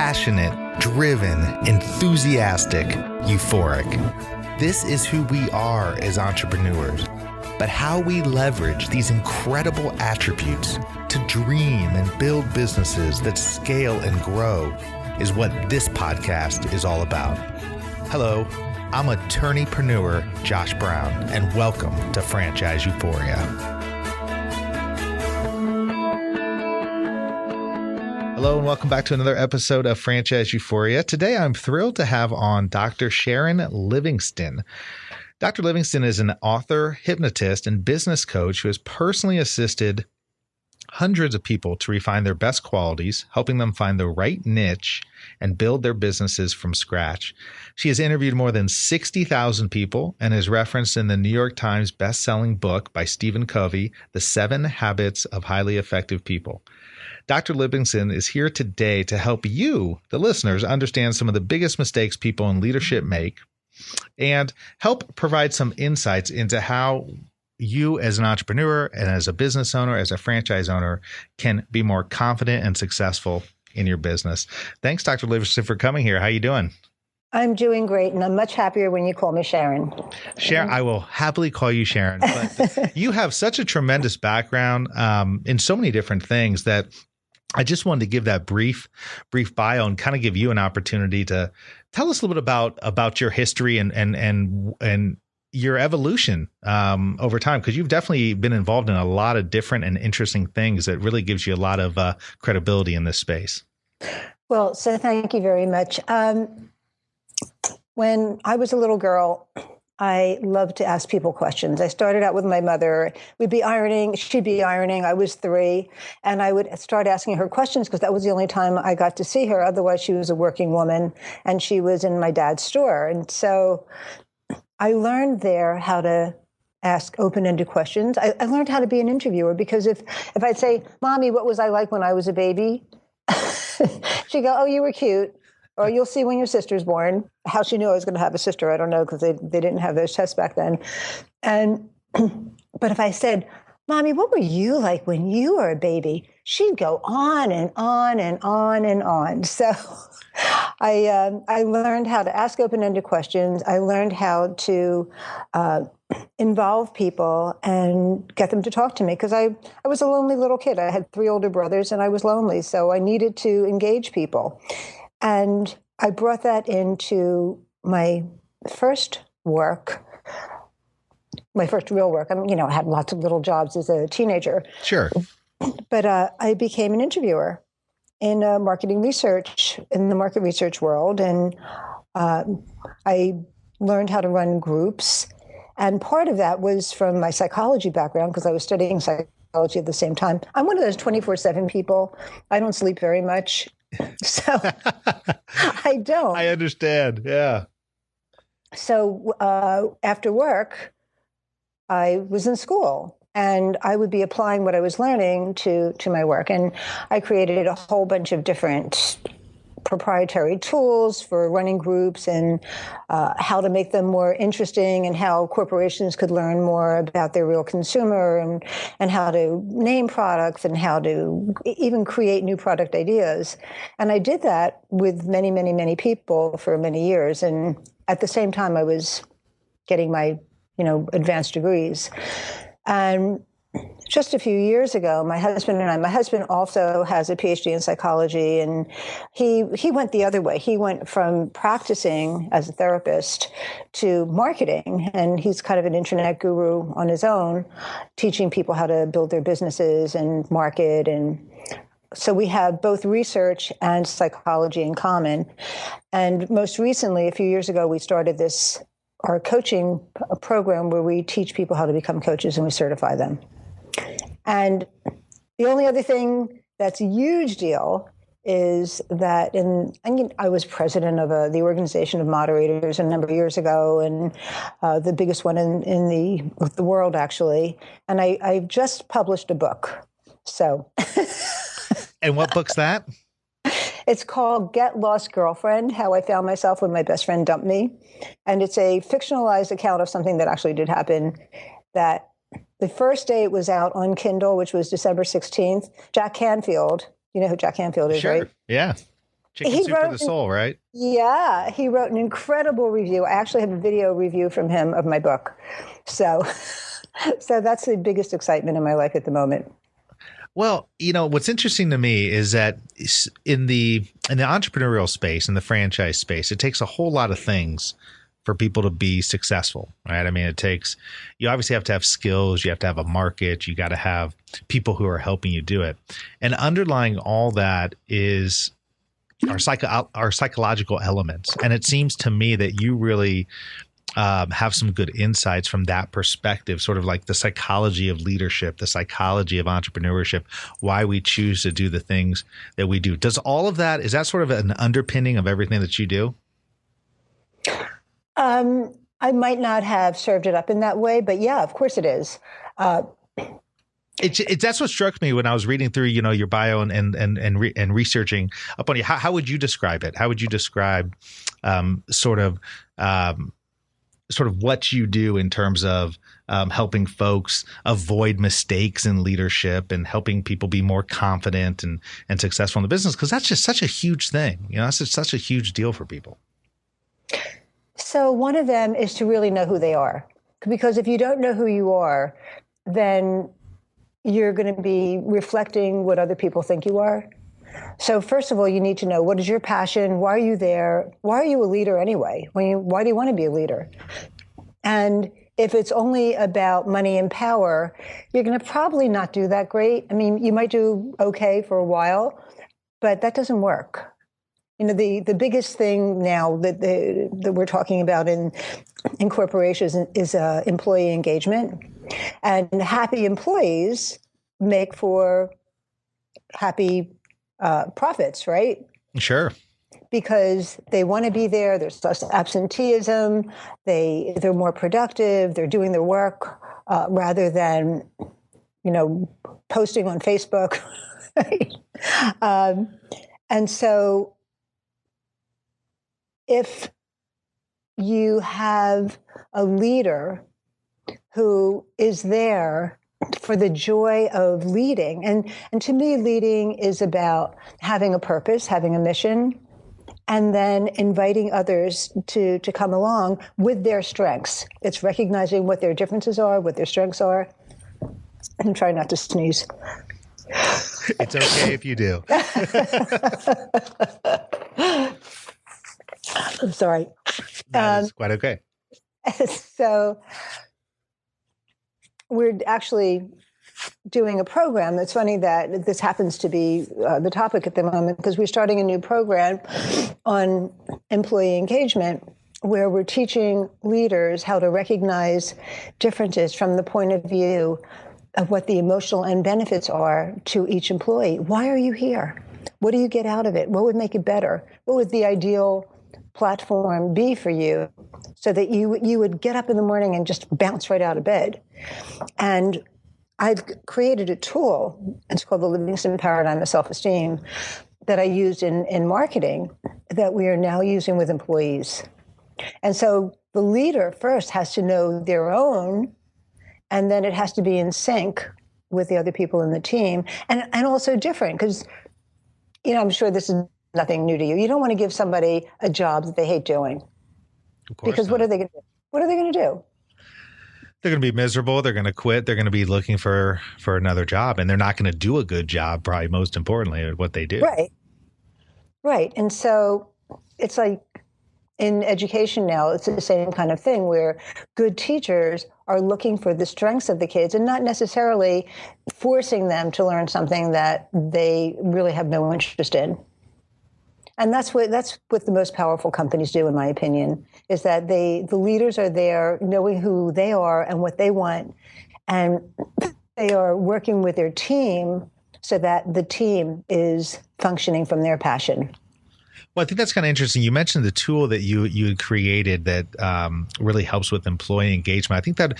passionate, driven, enthusiastic, euphoric. This is who we are as entrepreneurs. But how we leverage these incredible attributes to dream and build businesses that scale and grow is what this podcast is all about. Hello, I'm attorneypreneur Josh Brown, and welcome to Franchise Euphoria. Hello, and welcome back to another episode of Franchise Euphoria. Today, I'm thrilled to have on Dr. Sharon Livingston. Dr. Livingston is an author, hypnotist, and business coach who has personally assisted hundreds of people to refine their best qualities, helping them find the right niche and build their businesses from scratch. She has interviewed more than 60,000 people and is referenced in the New York Times best-selling book by Stephen Covey, The 7 Habits of Highly Effective People. Dr. Livingston is here today to help you, the listeners, understand some of the biggest mistakes people in leadership make and help provide some insights into how you as an entrepreneur and as a business owner, as a franchise owner, can be more confident and successful in your business. Thanks, Dr. Livingston, for coming here. How are you doing? I'm doing great, and I'm much happier when you call me Sharon. Sharon, I will happily call you Sharon, but you have such a tremendous background in so many different things that I just wanted to give that brief bio and kind of give you an opportunity to tell us a little bit about your history and your evolution over time, because you've definitely been involved in a lot of different and interesting things that really gives you a lot of credibility in this space. Well, so thank you very much. When I was a little girl, I loved to ask people questions. I started out with my mother. We'd be ironing. She'd be ironing. I was 3. And I would start asking her questions because that was the only time I got to see her. Otherwise, she was a working woman and she was in my dad's store. And so I learned there how to ask open-ended questions. I learned how to be an interviewer because if I'd say, Mommy, what was I like when I was a baby? She'd go, oh, you were cute. Or you'll see when your sister's born. How she knew I was going to have a sister, I don't know, because they didn't have those tests back then. And but if I said, Mommy, what were you like when you were a baby? She'd go on and on and on and on. So I learned how to ask open-ended questions. I learned how to involve people and get them to talk to me because I was a lonely little kid. I had 3 older brothers and I was lonely, so I needed to engage people. And I brought that into my first work, my first real work. I had lots of little jobs as a teenager. Sure. But I became an interviewer in marketing research, in the market research world. And I learned how to run groups. And part of that was from my psychology background because I was studying psychology at the same time. I'm one of those 24/7 people. I don't sleep very much. So I don't. I understand. Yeah. So after work, I was in school and I would be applying what I was learning to my work. And I created a whole bunch of different proprietary tools for running groups and how to make them more interesting and how corporations could learn more about their real consumer and how to name products and how to even create new product ideas. And I did that with many, many, many people for many years. And at the same time, I was getting my, advanced degrees. And just a few years ago, my husband also has a Ph.D. in psychology, and he went the other way. He went from practicing as a therapist to marketing, and he's kind of an internet guru on his own, teaching people how to build their businesses and market. And so we have both research and psychology in common. And most recently, a few years ago, we started our coaching program where we teach people how to become coaches and we certify them. And the only other thing that's a huge deal is that I was president of the organization of moderators a number of years ago, and the biggest one in the world, actually. And I just published a book. So. And what book's that? It's called Get Lost Girlfriend, How I Found Myself When My Best Friend Dumped Me. And it's a fictionalized account of something that actually did happen. That the first day it was out on Kindle, which was December 16th, Jack Canfield, you know who Jack Canfield is, sure. Right? Yeah. Chicken soup for the soul, right? Yeah, he wrote an incredible review. I actually have a video review from him of my book. So, so that's the biggest excitement in my life at the moment. Well, what's interesting to me is that in the entrepreneurial space, in the franchise space, it takes a whole lot of things for people to be successful, right? I mean, you obviously have to have skills, you have to have a market, you got to have people who are helping you do it. And underlying all that is our psychological elements. And it seems to me that you really have some good insights from that perspective, sort of like the psychology of leadership, the psychology of entrepreneurship, why we choose to do the things that we do. Does all of that, is that sort of an underpinning of everything that you do? I might not have served it up in that way, but yeah, of course it is. That's what struck me when I was reading through, your bio and researching up on you. How would you describe it? How would you describe sort of what you do in terms of helping folks avoid mistakes in leadership and helping people be more confident and successful in the business? Because that's just such a huge thing. That's just such a huge deal for people. So one of them is to really know who they are. Because if you don't know who you are, then you're going to be reflecting what other people think you are. So first of all, you need to know, what is your passion? Why are you there? Why are you a leader anyway? Why do you want to be a leader? And if it's only about money and power, you're going to probably not do that great. I mean, you might do okay for a while, but that doesn't work. The biggest thing now that we're talking about in corporations is employee engagement. And happy employees make for happy profits, right? Sure. Because they want to be there. There's less absenteeism. They're more productive. They're doing their work rather than, posting on Facebook. And so if you have a leader who is there for the joy of leading, and to me, leading is about having a purpose, having a mission, and then inviting others to come along with their strengths. It's recognizing what their differences are, what their strengths are, and try not to sneeze. It's okay if you do. I'm sorry. That is quite okay. So we're actually doing a program. It's funny that this happens to be the topic at the moment, because we're starting a new program on employee engagement where we're teaching leaders how to recognize differences from the point of view of what the emotional end benefits are to each employee. Why are you here? What do you get out of it? What would make it better? What would the ideal platform be for you so that you would get up in the morning and just bounce right out of bed? And I've created a tool, it's called the Livingston Paradigm of Self-Esteem, that I used in marketing that we are now using with employees. And so the leader first has to know their own, and then it has to be in sync with the other people in the team, and also different, because, I'm sure this is nothing new to you. You don't want to give somebody a job that they hate doing. Of course because not. what are they going to do? What are they going to do? They're going to be miserable. They're going to quit. They're going to be looking for another job, and they're not going to do a good job, probably most importantly, at what they do. Right. And so it's like in education now, it's the same kind of thing where good teachers are looking for the strengths of the kids and not necessarily forcing them to learn something that they really have no interest in. And that's what the most powerful companies do, in my opinion, is that the leaders are there knowing who they are and what they want, and they are working with their team so that the team is functioning from their passion. Well, I think that's kind of interesting. You mentioned the tool that you had created that really helps with employee engagement. I think that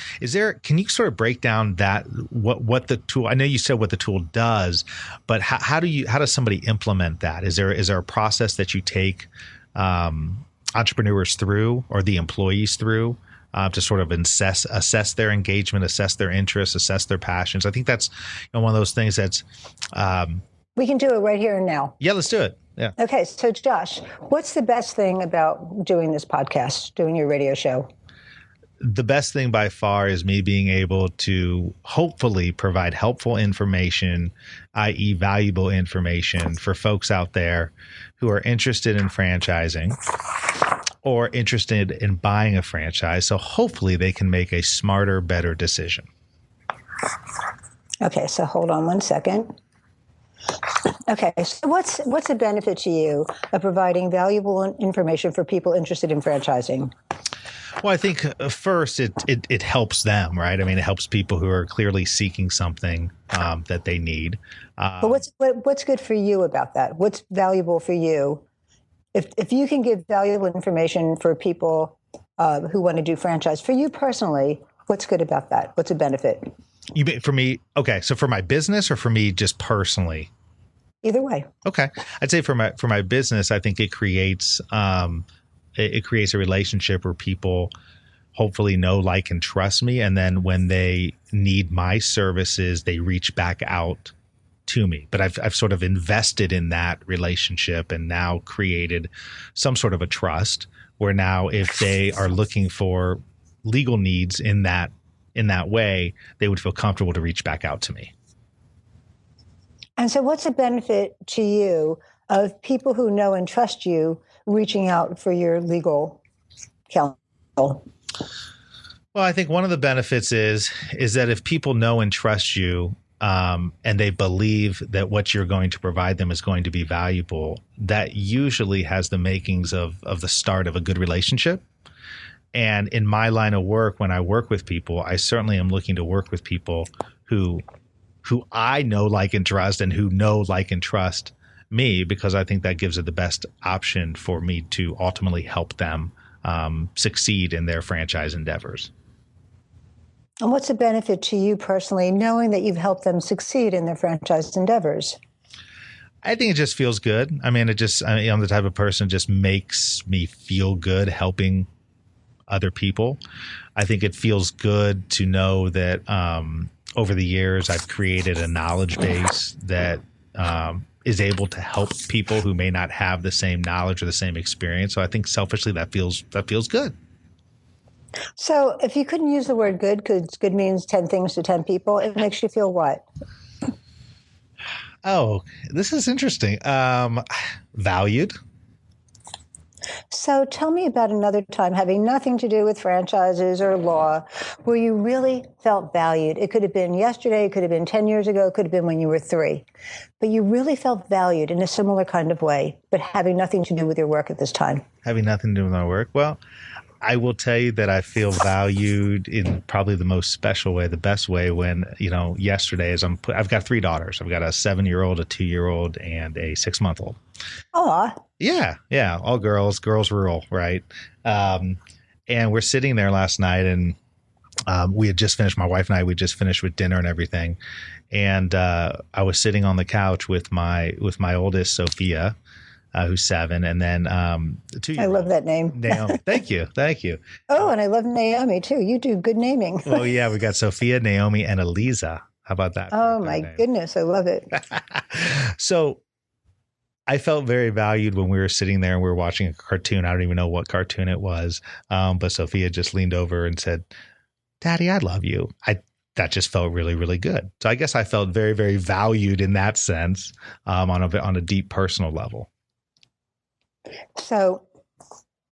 can you sort of break down that what the tool? I know you said what the tool does, but how does somebody implement that? Is there a process that you take entrepreneurs through or the employees through to sort of assess their engagement, assess their interests, assess their passions? I think that's one of those things that's We can do it right here and now. Yeah, let's do it. Yeah. Okay. So, Josh, what's the best thing about doing this podcast, doing your radio show? The best thing by far is me being able to hopefully provide helpful information, i.e. valuable information for folks out there who are interested in franchising or interested in buying a franchise. So hopefully they can make a smarter, better decision. Okay. So hold on one second. Okay. So what's the benefit to you of providing valuable information for people interested in franchising? Well, I think first it helps them, right? I mean, it helps people who are clearly seeking something that they need. But what's good for you about that? What's valuable for you? If you can give valuable information for people who want to do franchise, for you personally, what's good about that? What's a benefit? You mean for me? Okay, so for my business or for me just personally? Either way. Okay, I'd say for my business, I think it creates it creates a relationship where people hopefully know, like, and trust me. And then when they need my services, they reach back out to me. But I've sort of invested in that relationship and now created some sort of a trust where now if they are looking for legal needs in that way, they would feel comfortable to reach back out to me. And so what's the benefit to you of people who know and trust you reaching out for your legal counsel? Well, I think one of the benefits is that if people know and trust you and they believe that what you're going to provide them is going to be valuable, that usually has the makings of the start of a good relationship. And in my line of work, when I work with people, I certainly am looking to work with people who I know, like, and trust, and who know, like, and trust me, because I think that gives it the best option for me to ultimately help them succeed in their franchise endeavors. And what's the benefit to you personally, knowing that you've helped them succeed in their franchise endeavors? I think it just feels good. I mean, I'm the type of person that just makes me feel good helping other people. I think it feels good to know that over the years I've created a knowledge base that is able to help people who may not have the same knowledge or the same experience. So I think selfishly that feels good. So if you couldn't use the word good, because good means 10 things to 10 people, it makes you feel what? Oh, this is interesting. Valued. So tell me about another time, having nothing to do with franchises or law, where you really felt valued. It could have been yesterday, it could have been 10 years ago, it could have been when you were 3. But you really felt valued in a similar kind of way, but having nothing to do with your work at this time. Having nothing to do with my work? Well, I will tell you that I feel valued in probably the most special way, the best way, when, yesterday I've got 3 daughters. I've got a 7-year-old, a 2-year-old, and a 6-month-old. Aw. Yeah. All girls rural, right? And we're sitting there last night, and we had just finished, my wife and I, we just finished with dinner and everything. And I was sitting on the couch with my oldest, Sophia, who's 7, and then 2 years. I love that name. Naomi. Thank you. Oh, and I love Naomi too. You do good naming. Well, yeah, we got Sophia, Naomi, and Eliza. How about that? Oh my goodness, I love it. So I felt very valued when we were sitting there and we were watching a cartoon. I don't even know what cartoon it was, but Sophia just leaned over and said, "Daddy, I love you." That just felt really, really good. So I guess I felt very, very valued in that sense, on a deep personal level. So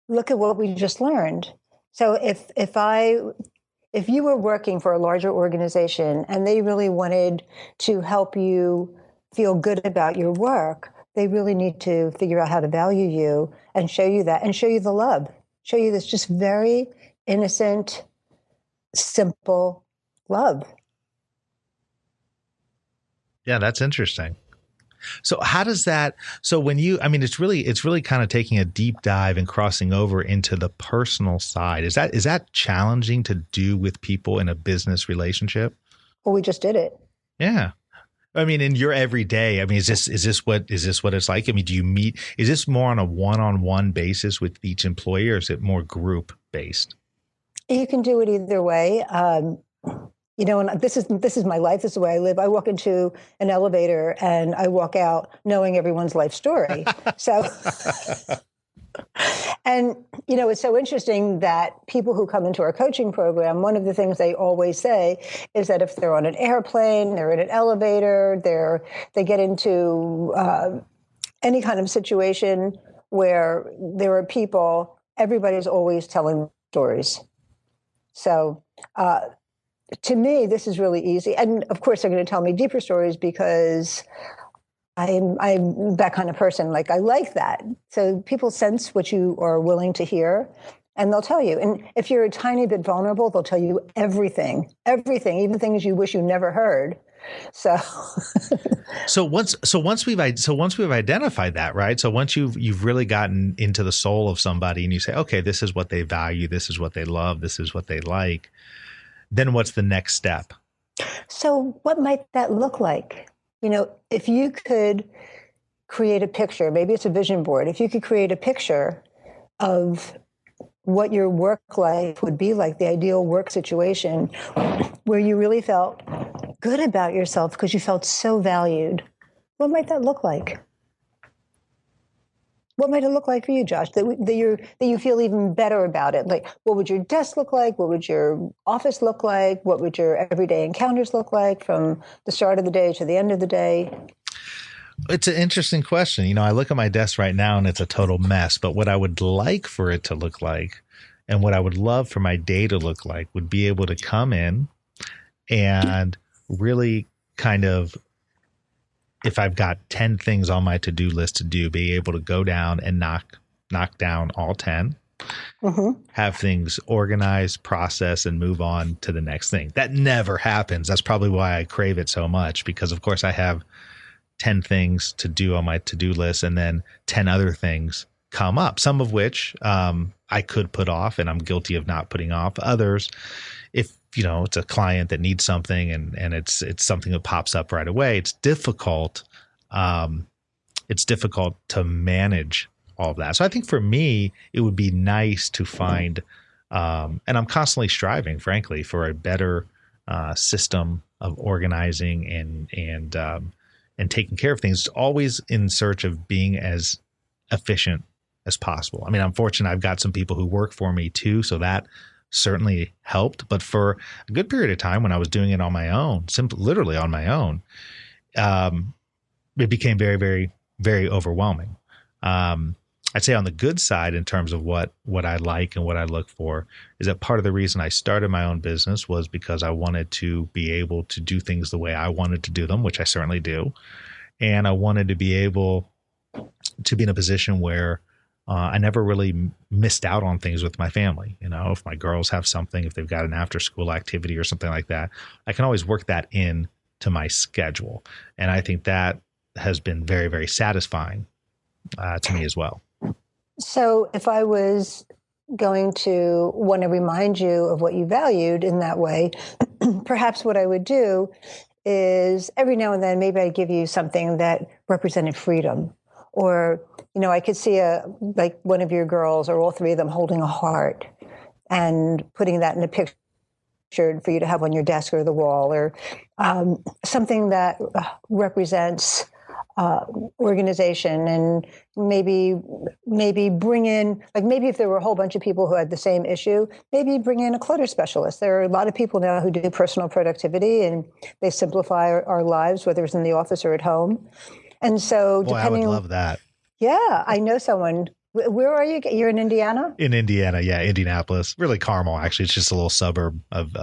look at what we just learned. So if you were working for a larger organization and they really wanted to help you feel good about your work, they really need to figure out how to value you and show you that, and show you the love, show you this just very innocent, simple love. Yeah, that's interesting. So how does that, so when it's really kind of taking a deep dive and crossing over into the personal side. Is that challenging to do with people in a business relationship? Well, we just did it. Yeah. I mean, in your everyday, is this what it's like? I mean, do you meet, is this more on a one-on-one basis with each employee, or is it more group based? You can do it either way. and this is my life. This is the way I live. I walk into an elevator and I walk out knowing everyone's life story. So, and, it's so interesting that people who come into our coaching program, one of the things they always say is that if they're on an airplane, they're in an elevator, they get into any kind of situation where there are people, everybody's always telling stories. So, to me, this is really easy. And of course, they're going to tell me deeper stories because I'm that kind of person. Like, I like that. So people sense what you are willing to hear and they'll tell you. And if you're a tiny bit vulnerable, they'll tell you everything, even things you wish you never heard. So, so once we've identified that, right? So once you've really gotten into the soul of somebody and you say, okay, this is what they value. This is what they love. This is what they like. Then what's the next step? So what might that look like? If you could create a picture, maybe it's a vision board. If you could create a picture of what your work life would be like, the ideal work situation where you really felt good about yourself because you felt so valued, what might that look like? What might it look like for you, Josh, that you feel even better about it? Like, what would your desk look like? What would your office look like? What would your everyday encounters look like from the start of the day to the end of the day? It's an interesting question. I look at my desk right now and it's a total mess, but what I would like for it to look like and what I would love for my day to look like would be able to come in and really kind of, if I've got 10 things on my to-do list to do, be able to go down and knock down all 10, have things organized, process, and move on to the next thing. That never happens. That's probably why I crave it so much, because of course I have 10 things to do on my to-do list and then 10 other things come up, some of which I could put off, and I'm guilty of not putting off. Others, if it's a client that needs something and it's something that pops up right away, it's difficult. It's difficult to manage all of that. So I think for me, it would be nice to find, and I'm constantly striving, frankly, for a better system of organizing and taking care of things, always in search of being as efficient as possible. I mean, I'm fortunate I've got some people who work for me too, so that certainly helped. But for a good period of time when I was doing it on my own, literally on my own, it became very, very, very overwhelming. I'd say on the good side, in terms of what I like and what I look for, is that part of the reason I started my own business was because I wanted to be able to do things the way I wanted to do them, which I certainly do. And I wanted to be able to be in a position where I never really missed out on things with my family. If my girls have something, if they've got an after school activity or something like that, I can always work that in to my schedule. And I think that has been very, very satisfying to me as well. So if I was going to want to remind you of what you valued in that way, perhaps what I would do is every now and then, maybe I'd give you something that represented freedom. Or, I could see like one of your girls or all three of them holding a heart and putting that in a picture for you to have on your desk or the wall, or something that represents organization, and maybe bring in, like, maybe if there were a whole bunch of people who had the same issue, maybe bring in a clutter specialist. There are a lot of people now who do personal productivity and they simplify our lives, whether it's in the office or at home. And so, Boy, I would love that. Yeah, I know someone. Where are you? You're in Indiana? In Indiana, yeah, Indianapolis. Really, Carmel. Actually, it's just a little suburb of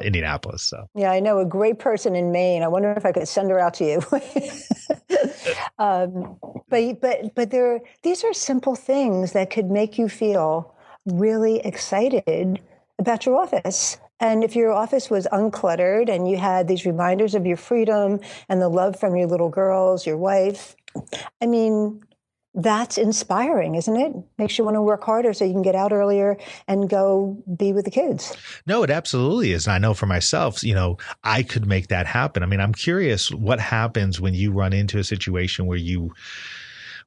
Indianapolis. So yeah, I know a great person in Maine. I wonder if I could send her out to you. But these are simple things that could make you feel really excited about your office. And if your office was uncluttered and you had these reminders of your freedom and the love from your little girls, your wife, I mean, that's inspiring, isn't it? Makes you want to work harder so you can get out earlier and go be with the kids. No, it absolutely is. And I know for myself, I could make that happen. I mean, I'm curious what happens when you run into a situation where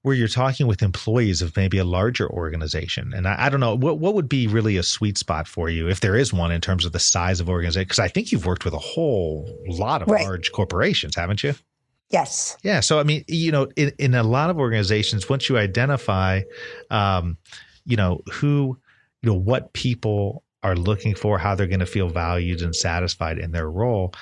where you're talking with employees of maybe a larger organization. And I don't know, what would be really a sweet spot for you, if there is one, in terms of the size of organization? Because I think you've worked with a whole lot of large corporations, haven't you? Yes. Yeah. So, I mean, in a lot of organizations, once you identify, what people are looking for, how they're going to feel valued and satisfied in their role,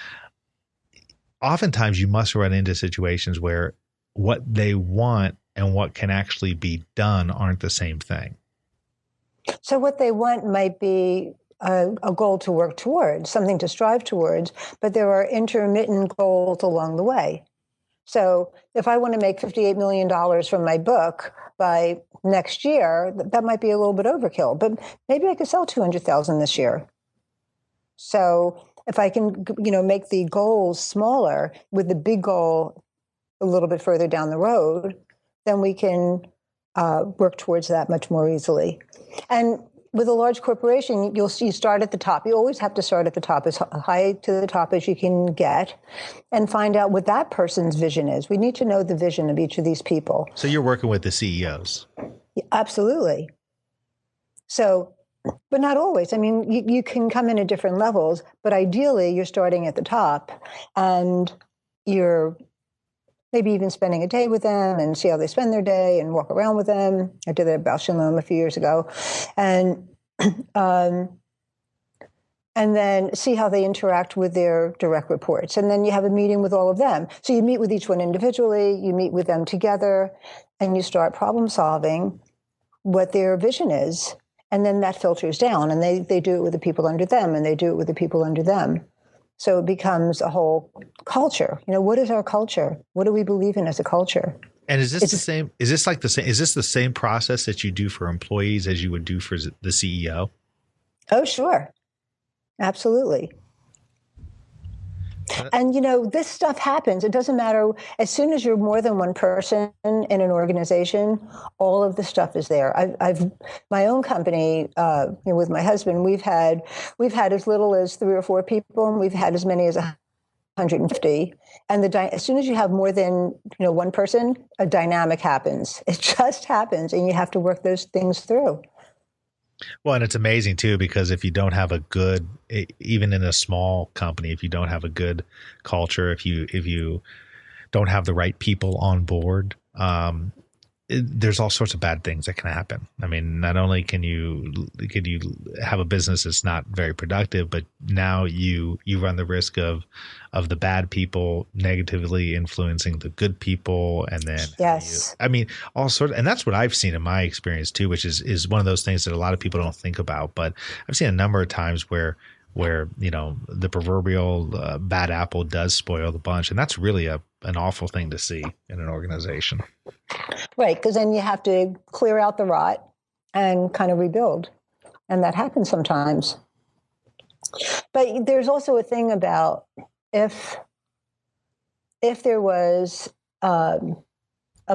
oftentimes you must run into situations where what they want and what can actually be done aren't the same thing. So what they want might be a goal to work towards, something to strive towards, but there are intermittent goals along the way. So if I want to make $58 million from my book by next year, that might be a little bit overkill, but maybe I could sell 200,000 this year. So if I can, make the goals smaller with the big goal a little bit further down the road, then we can work towards that much more easily. And with a large corporation, you start at the top. You always have to start at the top, as high to the top as you can get, and find out what that person's vision is. We need to know the vision of each of these people. So you're working with the CEOs. Absolutely. So, but not always. I mean, you can come in at different levels, but ideally you're starting at the top, and you're maybe even spending a day with them and see how they spend their day and walk around with them. I did that at Bausch & Lomb a few years ago. And then see how they interact with their direct reports. And then you have a meeting with all of them. So you meet with each one individually, you meet with them together, and you start problem solving what their vision is. And then that filters down, and they do it with the people under them, and they do it with the people under them. So it becomes a whole culture. What is our culture? What do we believe in as a culture? And is this the same? Is this like the same? Is this the same process that you do for employees as you would do for the CEO? Oh, sure. Absolutely. And, this stuff happens. It doesn't matter. As soon as you're more than one person in an organization, all of the stuff is there. I've my own company, with my husband, we've had as little as 3 or 4 people, and we've had as many as 150. And as soon as you have more than, one person, a dynamic happens. It just happens, and you have to work those things through. Well, and it's amazing too, because if you don't have a good, even in a small company, if you don't have a good culture, if you don't have the right people on board, there's all sorts of bad things that can happen. I mean, not only can you have a business that's not very productive, but now you run the risk of the bad people negatively influencing the good people, and then yes, all sorts. And that's what I've seen in my experience too, which is one of those things that a lot of people don't think about. But I've seen a number of times where the proverbial bad apple does spoil the bunch, and that's really an awful thing to see in an organization. Right, because then you have to clear out the rot and kind of rebuild, and that happens sometimes. But there's also a thing about if there was a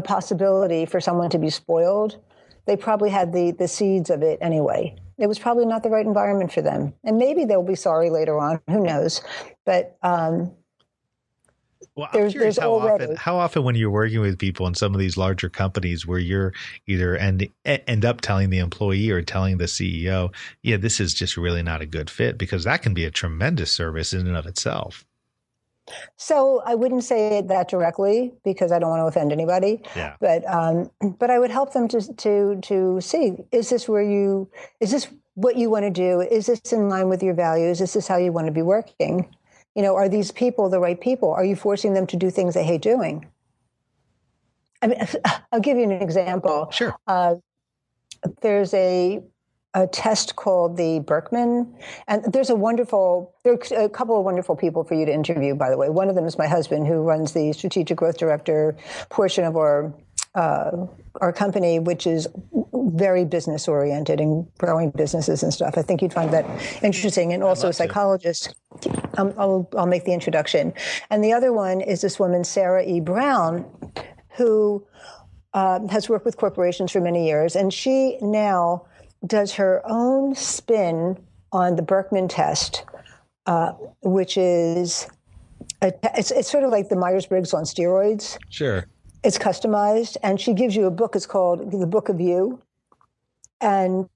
possibility for someone to be spoiled, they probably had the seeds of it anyway. It was probably not the right environment for them. And maybe they'll be sorry later on. Who knows? But well, I'm curious how often when you're working with people in some of these larger companies where you're either end up telling the employee or telling the CEO, yeah, this is just really not a good fit, because that can be a tremendous service in and of itself. So I wouldn't say that directly, because I don't want to offend anybody. Yeah. But I would help them to see, is this what you want to do? Is this in line with your values? Is this how you want to be working? Are these people the right people? Are you forcing them to do things they hate doing? I mean, I'll give you an example. Sure. There's a test called the Berkman, and there are a couple of wonderful people for you to interview, by the way. One of them is my husband, who runs the strategic growth director portion of our company, which is very business oriented and growing businesses and stuff. I think you'd find that interesting. And also a psychologist. I'll make the introduction. And the other one is this woman, Sarah E. Brown, who has worked with corporations for many years. And she now does her own spin on the Berkman test, which is it's sort of like the Myers-Briggs on steroids. Sure. It's customized, and she gives you a book. It's called The Book of You. And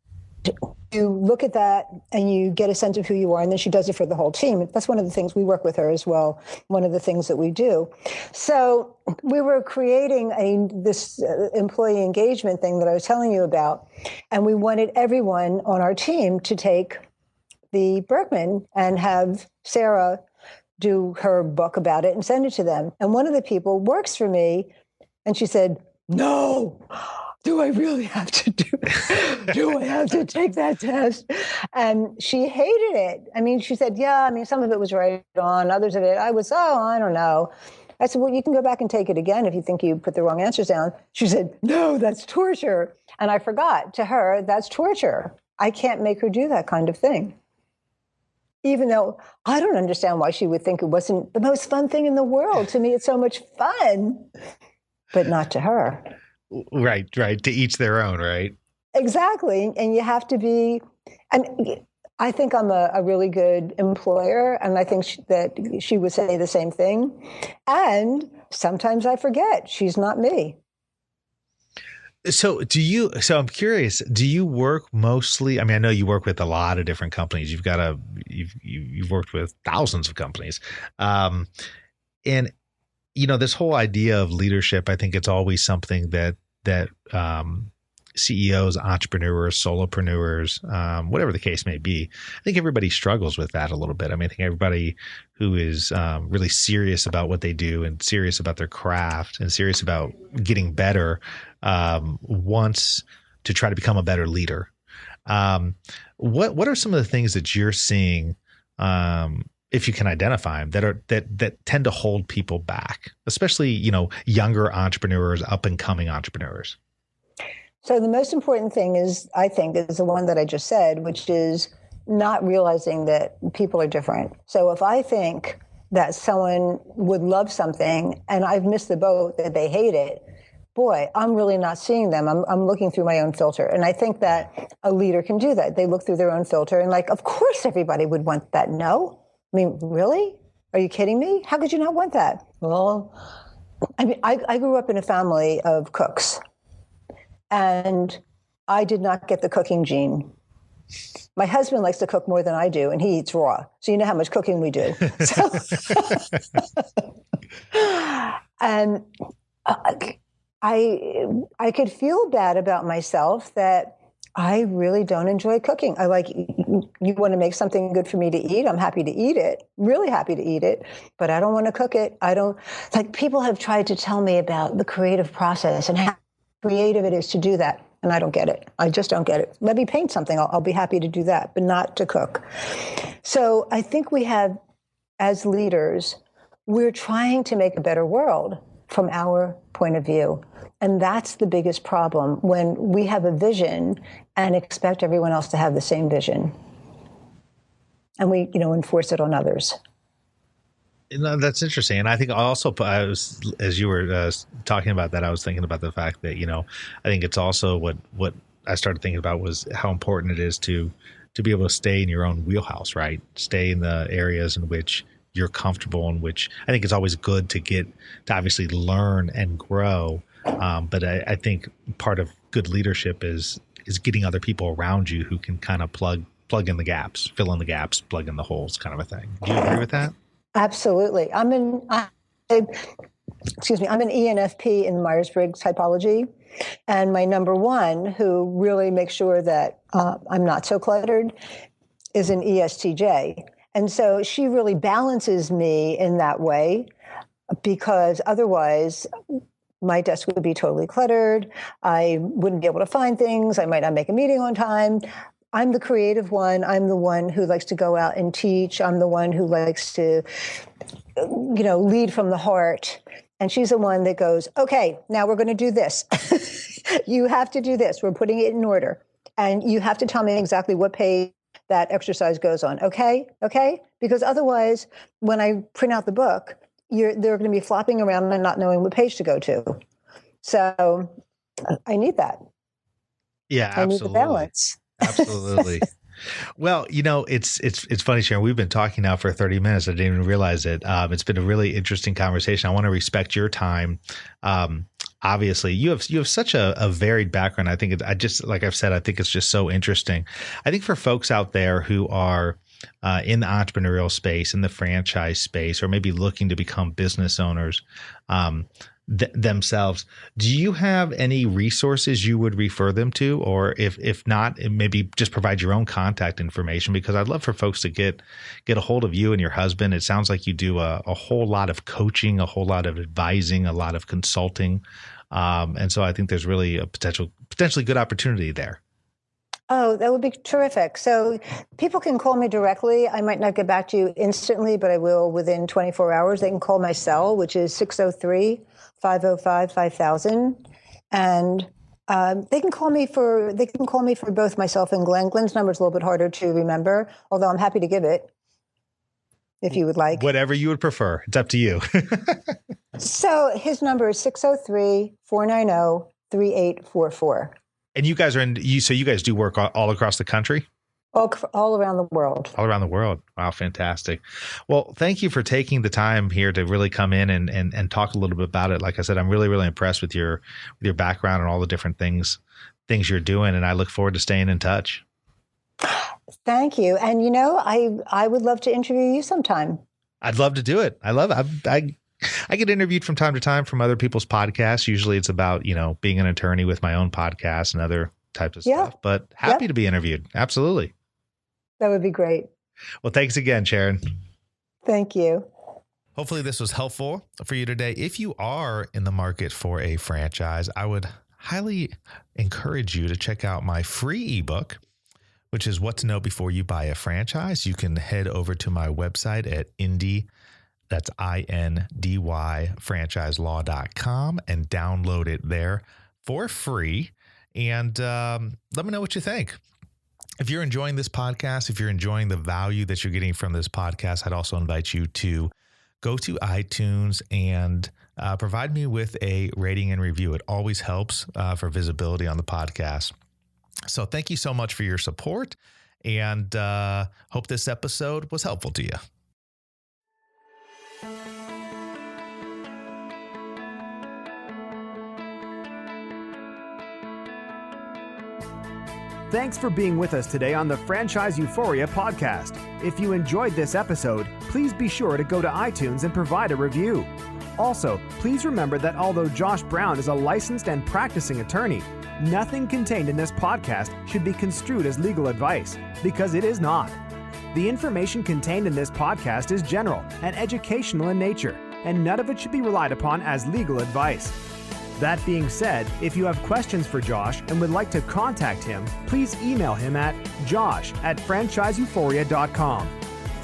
you look at that and you get a sense of who you are, and then she does it for the whole team. That's one of the things we work with her as well. One of the things that we do. So we were creating this employee engagement thing that I was telling you about, and we wanted everyone on our team to take the Berkman and have Sarah do her book about it and send it to them. And one of the people works for me, and she said, "No. Do I really have to do I have to take that test?" And she hated it. I mean, she said, yeah, I mean, some of it was right on, others of it, I don't know. I said, well, you can go back and take it again if you think you put the wrong answers down. She said, no, that's torture. And I forgot, to her, that's torture. I can't make her do that kind of thing. Even though I don't understand why she would think it wasn't the most fun thing in the world. To me, it's so much fun, but not to her. Right. To each their own, right? Exactly. And you have to be, and I think I'm a really good employer, and I think that she would say the same thing. And sometimes I forget she's not me. So I'm curious, do you work mostly, I mean, I know you work with a lot of different companies. You've worked with thousands of companies. And this whole idea of leadership, I think it's always something that CEOs, entrepreneurs, solopreneurs, whatever the case may be, I think everybody struggles with that a little bit. I mean, I think everybody who is really serious about what they do and serious about their craft and serious about getting better wants to try to become a better leader. What are some of the things that you're seeing, if you can identify them, that tend to hold people back, especially, younger entrepreneurs, up and coming entrepreneurs? So the most important thing is the one that I just said, which is not realizing that people are different. So if I think that someone would love something and I've missed the boat that they hate it, boy, I'm really not seeing them. I'm looking through my own filter. And I think that a leader can do that. They look through their own filter and of course everybody would want that. No? I mean, really? Are you kidding me? How could you not want that? Well, I mean, I grew up in a family of cooks, and I did not get the cooking gene. My husband likes to cook more than I do, and he eats raw. So you know how much cooking we do. So, and I could feel bad about myself that I really don't enjoy cooking. You want to make something good for me to eat? I'm happy to eat it, really happy to eat it, but I don't want to cook it. People have tried to tell me about the creative process and how creative it is to do that. And I don't get it. I just don't get it. Let me paint something. I'll be happy to do that, but not to cook. So I think we have, as leaders, we're trying to make a better world from our point of view. And that's the biggest problem, when we have a vision and expect everyone else to have the same vision. And we, enforce it on others. That's interesting. And I think also, as you were talking about that, I was thinking about the fact that, I think it's also what I started thinking about was how important it is to be able to stay in your own wheelhouse, right? Stay in the areas in which you're comfortable, in which I think it's always good to obviously learn and grow. But I think part of good leadership is getting other people around you who can kind of plug in the gaps, fill in the gaps, plug in the holes, kind of a thing. Do you agree with that? Absolutely. I'm an ENFP in Myers-Briggs typology, and my number one, who really makes sure that I'm not so cluttered, is an ESTJ. And so she really balances me in that way, because otherwise my desk would be totally cluttered. I wouldn't be able to find things. I might not make a meeting on time. I'm the creative one. I'm the one who likes to go out and teach. I'm the one who likes to, lead from the heart. And she's the one that goes, okay, now we're going to do this. You have to do this. We're putting it in order. And you have to tell me exactly what page that exercise goes on. Okay? Okay? Because otherwise, when I print out the book, they're going to be flopping around and not knowing what page to go to. So I need that. Yeah, absolutely. I need the balance. Absolutely. Well, it's funny, Sharon. We've been talking now for 30 minutes. I didn't even realize it. It's been a really interesting conversation. I want to respect your time. obviously you have such a varied background. I think like I've said, I think it's just so interesting. I think for folks out there who are in the entrepreneurial space, in the franchise space, or maybe looking to become business owners themselves, do you have any resources you would refer them to? Or if not, maybe just provide your own contact information, because I'd love for folks to get a hold of you and your husband. It sounds like you do a whole lot of coaching, a whole lot of advising, a lot of consulting. And so I think there's really a potentially good opportunity there. Oh, that would be terrific. So people can call me directly. I might not get back to you instantly, but I will within 24 hours. They can call my cell, which is 603-505-5000. And they can call me for both myself and Glenn. Glenn's number is a little bit harder to remember, although I'm happy to give it if you would like. Whatever you would prefer. It's up to you. So his number is 603-490-3844. And you guys so you guys do work all across the country? All around the world. All around the world. Wow, fantastic. Well, thank you for taking the time here to really come in and talk a little bit about it. Like I said, I'm really, really impressed with your background and all the different things you're doing, and I look forward to staying in touch. Thank you. And I would love to interview you sometime. I'd love to do it. I love it. I get interviewed from time to time from other people's podcasts. Usually it's about, being an attorney with my own podcast and other types of stuff, but happy to be interviewed. Absolutely. That would be great. Well, thanks again, Sharon. Thank you. Hopefully this was helpful for you today. If you are in the market for a franchise, I would highly encourage you to check out my free ebook, which is What to Know Before You Buy a Franchise. You can head over to my website at that's INDY franchiselaw.com and download it there for free. And let me know what you think. If you're enjoying this podcast, if you're enjoying the value that you're getting from this podcast, I'd also invite you to go to iTunes and provide me with a rating and review. It always helps for visibility on the podcast. So thank you so much for your support, and hope this episode was helpful to you. Thanks for being with us today on the Franchise Euphoria podcast. If you enjoyed this episode, please be sure to go to iTunes and provide a review. Also, please remember that although Josh Brown is a licensed and practicing attorney, nothing contained in this podcast should be construed as legal advice, because it is not. The information contained in this podcast is general and educational in nature, and none of it should be relied upon as legal advice. That being said, if you have questions for Josh and would like to contact him, please email him at josh@franchiseeuphoria.com.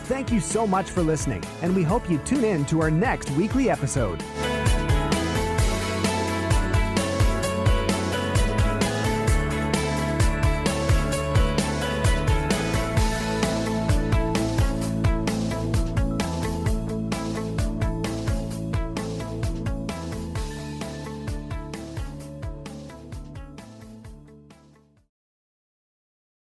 Thank you so much for listening, and we hope you tune in to our next weekly episode.